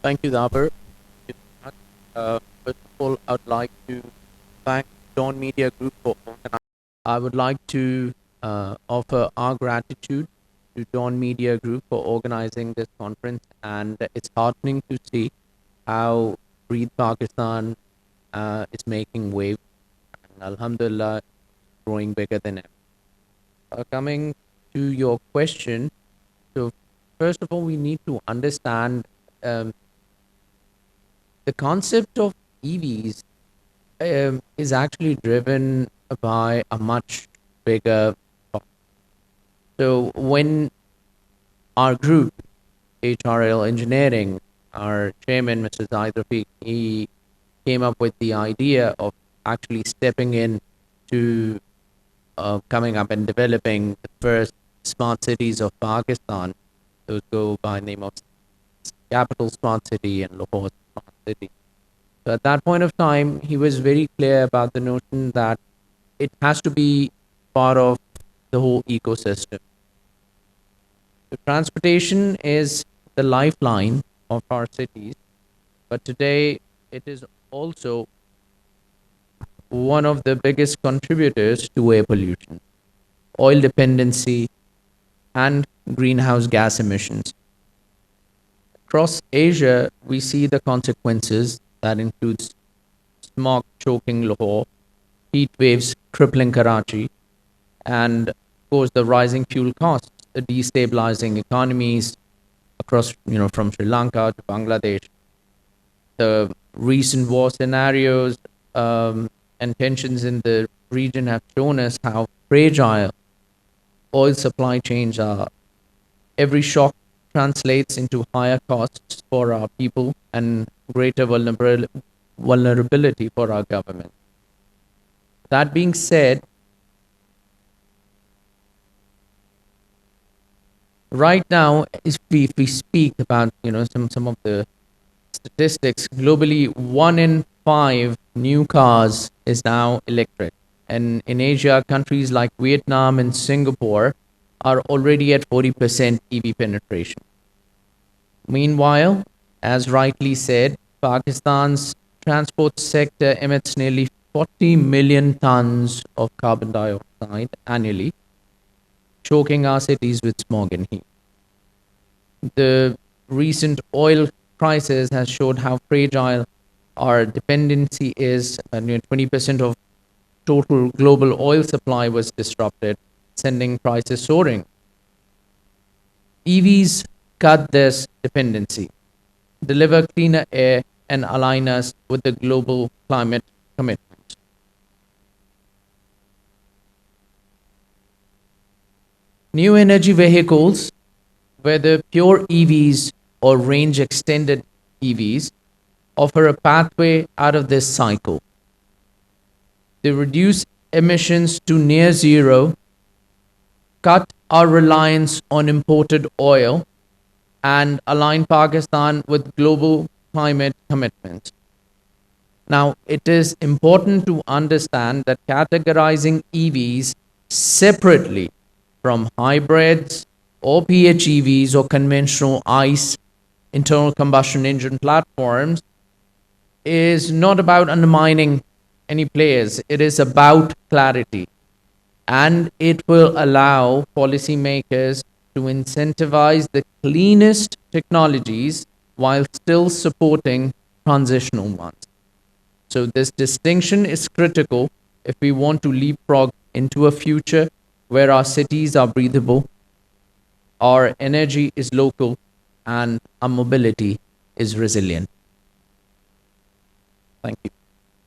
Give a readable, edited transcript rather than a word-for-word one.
Thank you, Dabar. First of all, I would like to thank Dawn Media Group for organizing. I would like to offer our gratitude to Dawn Media Group for organizing this conference, and it's heartening to see how Breathe Pakistan is making waves. And Alhamdulillah, growing bigger than ever. Coming to your question, so first of all, we need to understand um, the concept of EVs is actually driven by a much bigger. So when our group, HRL Engineering, our chairman, Mr. Zaid Rafiq, he came up with the idea of actually stepping in to coming up and developing the first smart cities of Pakistan. Those go by the name of Capital Smart City and Lahore Smart City. So at that point of time, he was very clear about the notion that it has to be part of the whole ecosystem. So transportation is the lifeline of our cities, but today it is also one of the biggest contributors to air pollution, oil dependency, and greenhouse gas emissions. Across Asia, we see the consequences that includes smog choking Lahore, heat waves crippling Karachi, and of course the rising fuel costs, the destabilizing economies across, from Sri Lanka to Bangladesh. The recent war scenarios and tensions in the region have shown us how fragile oil supply chains are. Every shock translates into higher costs for our people and greater vulnerability for our government. That being said, right now, if we speak about some of the statistics globally, 1 in 5 new cars is now electric, and in Asia, countries like Vietnam and Singapore are already at 40% EV penetration. Meanwhile, as rightly said, Pakistan's transport sector emits nearly 40 million tons of carbon dioxide annually, choking our cities with smog and heat. The recent oil crisis has showed how fragile our dependency is. 20% of total global oil supply was disrupted, sending prices soaring. EVs cut this dependency, deliver cleaner air, and align us with the global climate commitments. New energy vehicles, whether pure EVs or range extended EVs, offer a pathway out of this cycle. They reduce emissions to near zero, cut our reliance on imported oil, and align Pakistan with global climate commitments. Now, it is important to understand that categorizing EVs separately from hybrids or PHEVs or conventional ICE internal combustion engine platforms is not about undermining any players. It is about clarity. And it will allow policymakers to incentivize the cleanest technologies while still supporting transitional ones. So, this distinction is critical if we want to leapfrog into a future where our cities are breathable, our energy is local, and our mobility is resilient. Thank you.